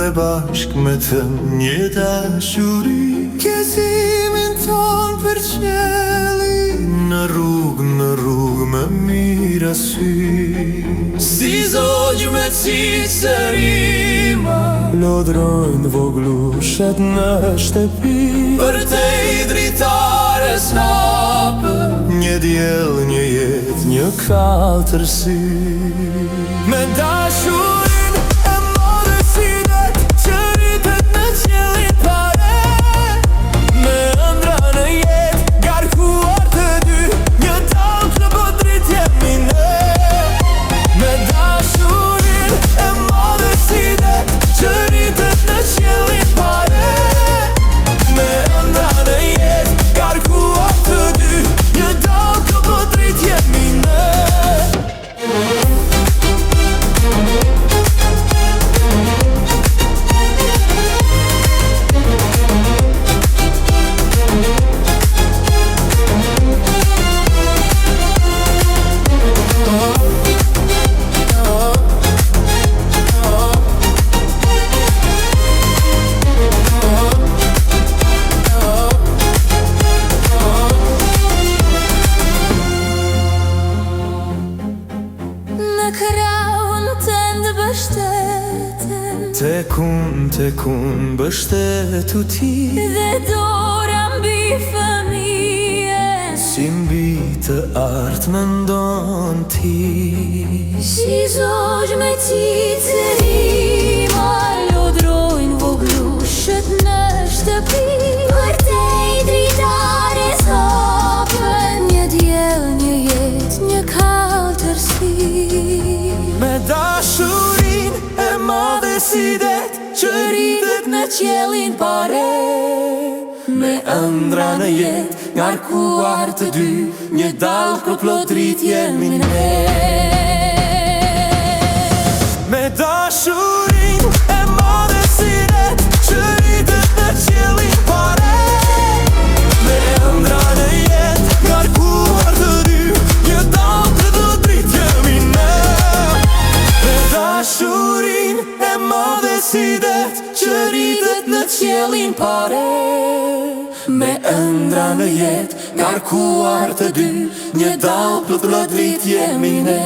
dhe bashk me të një dashuri. Kesimin ton për qeli, në rrug me mirësi. Si zogj me cicërima, lodrojnë voglushet në shtëpi. Për te i dritare snape, një djel, një jet, një kaltërsi. Me dashurin e modërsinet që rritet në qelin pare, me ëndra në jet, garkuar të dy, një talk në bodrit jemi ne. Me dashurin e modërsinet që rritet në qelin pare, me ëndra në jet, garkuar të dy, një talk në bodrit jemi ne. Tekun bështetu ti, dhe dora mbi fëmije, si mbi të art me ndon ti. Si zogj me cicërima, lodrojnë voglushet në shtëpi. Për te i dritare s'hapën, një djel, një jet, një kaltërsi. Me dashurin e madhe si det që rritet në qelin pare, me ëndra në jet, ngarkuar të dy, një dallë për plotrit jemi ne. Me dashurin e madhe si det që rritet në qelin pare, me ëndra në jet, ngarkuar të dy, një dallë për plotrit jemi ne. Me dashurin e madhe si det që rritet në qelin pare, me ëndra në jet, ngarkuar të dy, një dallë për plotrit jemi ne.